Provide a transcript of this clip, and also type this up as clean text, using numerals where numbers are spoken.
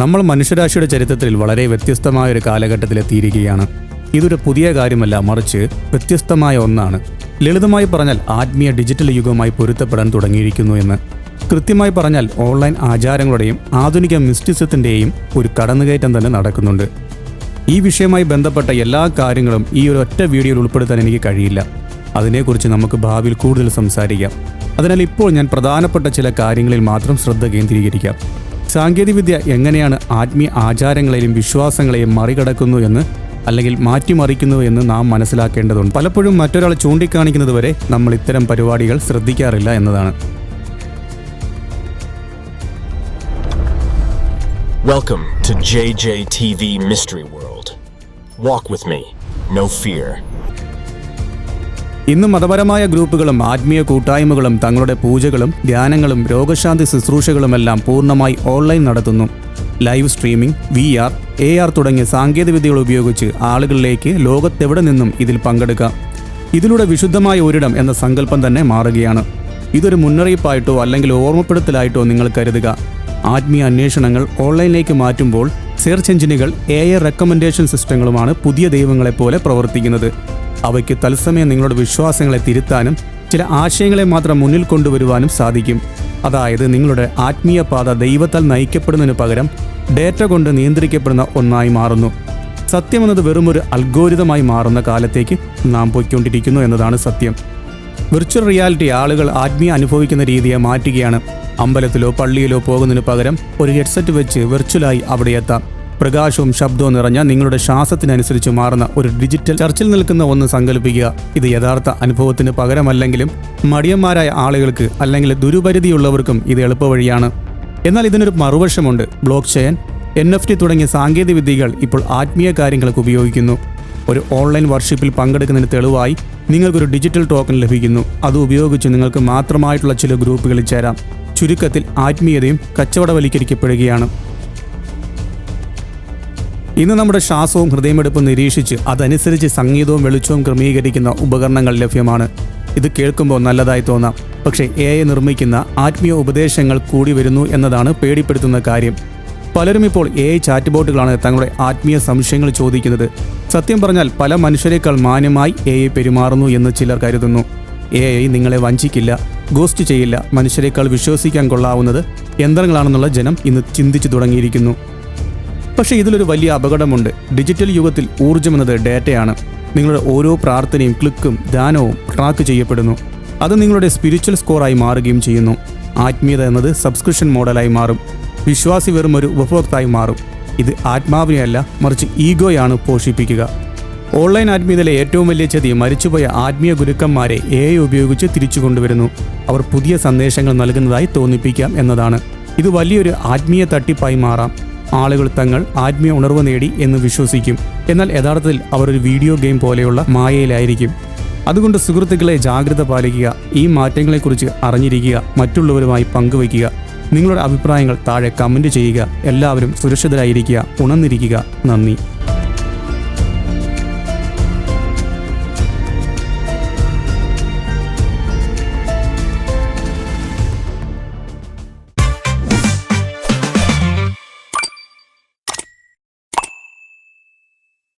നമ്മൾ മനുഷ്യരാശിയുടെ ചരിത്രത്തിൽ വളരെ വ്യത്യസ്തമായ ഒരു കാലഘട്ടത്തിലെത്തിയിരിക്കുകയാണ്. ഇതൊരു പുതിയ കാര്യമല്ല, മറിച്ച് വ്യത്യസ്തമായ ഒന്നാണ്. ലളിതമായി പറഞ്ഞാൽ ആത്മീയ ഡിജിറ്റൽ യുഗവുമായി പൊരുത്തപ്പെടാൻ തുടങ്ങിയിരിക്കുന്നു എന്ന്. കൃത്യമായി പറഞ്ഞാൽ ഓൺലൈൻ ആചാരങ്ങളുടെയും ആധുനിക മിസ്റ്റിസത്തിൻ്റെയും ഒരു കടന്നുകയറ്റം തന്നെ നടക്കുന്നുണ്ട്. ഈ വിഷയവുമായി ബന്ധപ്പെട്ട എല്ലാ കാര്യങ്ങളും ഈ ഒരു ഒറ്റ വീഡിയോയിൽ ഉൾപ്പെടുത്താൻ എനിക്ക് കഴിയില്ല. അതിനെക്കുറിച്ച് നമുക്ക് ഭാവിയിൽ കൂടുതൽ സംസാരിക്കാം. അതിനാൽ ഇപ്പോൾ ഞാൻ പ്രധാനപ്പെട്ട ചില കാര്യങ്ങളിൽ മാത്രം ശ്രദ്ധ കേന്ദ്രീകരിക്കാം. സാങ്കേതികവിദ്യ എങ്ങനെയാണ് ആത്മീയ ആചാരങ്ങളെയും വിശ്വാസങ്ങളെയും മറികടക്കുന്നു എന്ന്, അല്ലെങ്കിൽ മാറ്റിമറിക്കുന്നു എന്ന് നാം മനസ്സിലാക്കേണ്ടതുണ്ട്. പലപ്പോഴും മറ്റൊരാൾ ചൂണ്ടിക്കാണിക്കുന്നത് വരെ നമ്മൾ ഇത്തരം പരിപാടികൾ ശ്രദ്ധിക്കാറില്ല എന്നതാണ്. Welcome to JJTV Mystery World. Walk with me, no fear. ഇന്ന് മതപരമായ ഗ്രൂപ്പുകളും ആത്മീയ കൂട്ടായ്മകളും തങ്ങളുടെ പൂജകളും ധ്യാനങ്ങളും രോഗശാന്തി ശുശ്രൂഷകളുമെല്ലാം പൂർണ്ണമായി ഓൺലൈൻ നടത്തുന്നു. ലൈവ് സ്ട്രീമിംഗ്, VR, AR തുടങ്ങിയ സാങ്കേതികവിദ്യകൾ ഉപയോഗിച്ച് ആളുകളിലേക്ക് ലോകത്തെവിടെ നിന്നും ഇതിൽ പങ്കെടുക്കാം. ഇതിലൂടെ വിശുദ്ധമായ ഒരിടം എന്ന സങ്കല്പം തന്നെ മാറുകയാണ്. ഇതൊരു മുന്നറിയിപ്പായിട്ടോ അല്ലെങ്കിൽ ഓർമ്മപ്പെടുത്തലായിട്ടോ നിങ്ങൾ കരുതുക. ആത്മീയ അന്വേഷണങ്ങൾ ഓൺലൈനിലേക്ക് മാറ്റുമ്പോൾ സെർച്ച് എഞ്ചിനുകൾ AI റെക്കമെൻഡേഷൻ സിസ്റ്റങ്ങളുമാണ് പുതിയ ദൈവങ്ങളെപ്പോലെ പ്രവർത്തിക്കുന്നത്. അവയ്ക്ക് തത്സമയം നിങ്ങളുടെ വിശ്വാസങ്ങളെ തിരുത്താനും ചില ആശയങ്ങളെ മാത്രം മുന്നിൽ കൊണ്ടുവരുവാനും സാധിക്കും. അതായത് നിങ്ങളുടെ ആത്മീയ പാത ദൈവത്താൽ നയിക്കപ്പെടുന്നതിന് പകരം ഡേറ്റ കൊണ്ട് നിയന്ത്രിക്കപ്പെടുന്ന ഒന്നായി മാറുന്നു. സത്യമെന്നത് വെറുമൊരു അൽഗോരിതമായി മാറുന്ന കാലത്തേക്ക് നാം പോയിക്കൊണ്ടിരിക്കുന്നു എന്നതാണ് സത്യം. വിർച്വൽ റിയാലിറ്റി ആളുകൾ ആത്മീയ അനുഭവിക്കുന്ന രീതിയെ മാറ്റുകയാണ്. അമ്പലത്തിലോ പള്ളിയിലോ പോകുന്നതിന് പകരം ഒരു ഹെഡ്സെറ്റ് വെച്ച് വിർച്വലായി അവിടെ എത്താം. പ്രകാശവും ശബ്ദവും നിറഞ്ഞ നിങ്ങളുടെ ശ്വാസത്തിനനുസരിച്ച് മാറുന്ന ഒരു ഡിജിറ്റൽ ചർച്ചിൽ നിൽക്കുന്ന ഒന്ന് സങ്കല്പിക്കുക. ഇത് യഥാർത്ഥ അനുഭവത്തിന് പകരമല്ലെങ്കിലും മടിയന്മാരായ ആളുകൾക്ക് അല്ലെങ്കിൽ ദുരുപരിധിയുള്ളവർക്കും ഇത് എളുപ്പവഴിയാണ്. എന്നാൽ ഇതിനൊരു മറുവശമുണ്ട്. ബ്ലോക്ക് ചെയിൻ, NFT തുടങ്ങിയ സാങ്കേതിക വിദ്യകൾ ഇപ്പോൾ ആത്മീയ കാര്യങ്ങൾക്ക് ഉപയോഗിക്കുന്നു. ഒരു ഓൺലൈൻ വർഷിപ്പിൽ പങ്കെടുക്കുന്നതിന് തെളിവായി നിങ്ങൾക്കൊരു ഡിജിറ്റൽ ടോക്കൺ ലഭിക്കുന്നു. അത് ഉപയോഗിച്ച് നിങ്ങൾക്ക് മാത്രമായിട്ടുള്ള ചില ഗ്രൂപ്പുകളിൽ ചേരാം. ചുരുക്കത്തിൽ ആത്മീയതയും കച്ചവടവൽക്കരിക്കപ്പെടുകയാണ്. ഇന്ന് നമ്മുടെ ശ്വാസവും ഹൃദയമെടുപ്പും നിരീക്ഷിച്ച് അതനുസരിച്ച് സംഗീതവും വെളിച്ചവും ക്രമീകരിക്കുന്ന ഉപകരണങ്ങൾ ലഭ്യമാണ്. ഇത് കേൾക്കുമ്പോൾ നല്ലതായി തോന്നാം, പക്ഷേ AI നിർമ്മിക്കുന്ന ആത്മീയ ഉപദേശങ്ങൾ കൂടി വരുന്നു എന്നതാണ് പേടിപ്പെടുത്തുന്ന കാര്യം. പലരും ഇപ്പോൾ AI ചാറ്റ് ബോട്ടുകളാണ് തങ്ങളുടെ ആത്മീയ സംശയങ്ങൾ ചോദിക്കുന്നത്. സത്യം പറഞ്ഞാൽ പല മനുഷ്യരെക്കാൾ മാന്യമായി AI പെരുമാറുന്നു എന്ന് ചിലർ കരുതുന്നു. AI നിങ്ങളെ വഞ്ചിക്കില്ല, ഗോസ്റ്റ് ചെയ്യില്ല. മനുഷ്യരെക്കാൾ വിശ്വസിക്കാൻ കൊള്ളാവുന്നത് യന്ത്രങ്ങളാണെന്നുള്ള ജനം ഇന്ന് ചിന്തിച്ചു തുടങ്ങിയിരിക്കുന്നു. പക്ഷേ ഇതിലൊരു വലിയ അപകടമുണ്ട്. ഡിജിറ്റൽ യുഗത്തിൽ ഊർജ്ജമെന്നത് ഡേറ്റയാണ്. നിങ്ങളുടെ ഓരോ പ്രാർത്ഥനയും ക്ലിക്കും ധ്യാനവും ട്രാക്ക് ചെയ്യപ്പെടുന്നു. അത് നിങ്ങളുടെ സ്പിരിച്വൽ സ്കോറായി മാറുകയും ചെയ്യുന്നു. ആത്മീയത എന്നത് സബ്സ്ക്രിപ്ഷൻ മോഡലായി മാറും. വിശ്വാസി വെറും ഒരു ഉപഭോക്തായി മാറും. ഇത് ആത്മാവിനെയല്ല, മറിച്ച് ഈഗോയാണ് പോഷിപ്പിക്കുക. ഓൺലൈൻ ആത്മീയതയിലെ ഏറ്റവും വലിയ ചതി മരിച്ചുപോയ ആത്മീയ ഗുരുക്കന്മാരെ AI ഉപയോഗിച്ച് തിരിച്ചു കൊണ്ടുവരുന്നു. അവർ പുതിയ സന്ദേശങ്ങൾ നൽകുന്നതായി തോന്നിപ്പിക്കാം എന്നതാണ്. ഇത് വലിയൊരു ആത്മീയ തട്ടിപ്പായി മാറാം. ആളുകൾ തങ്ങൾ ആത്മീയ ഉണർവ് നേടി എന്ന് വിശ്വസിക്കും. എന്നാൽ യഥാർത്ഥത്തിൽ അവർ ഒരു വീഡിയോ ഗെയിം പോലെയുള്ള മായയിലായിരിക്കും. അതുകൊണ്ട് സുഹൃത്തുക്കളെ, ജാഗ്രത പാലിക്കുക. ഈ മാറ്റങ്ങളെക്കുറിച്ച് അറിഞ്ഞിരിക്കുക. മറ്റുള്ളവരുമായി പങ്കുവയ്ക്കുക. നിങ്ങളുടെ അഭിപ്രായങ്ങൾ താഴെ കമൻറ്റ് ചെയ്യുക. എല്ലാവരും സുരക്ഷിതരായിരിക്കുക. ഉണർന്നിരിക്കുക. നന്ദി.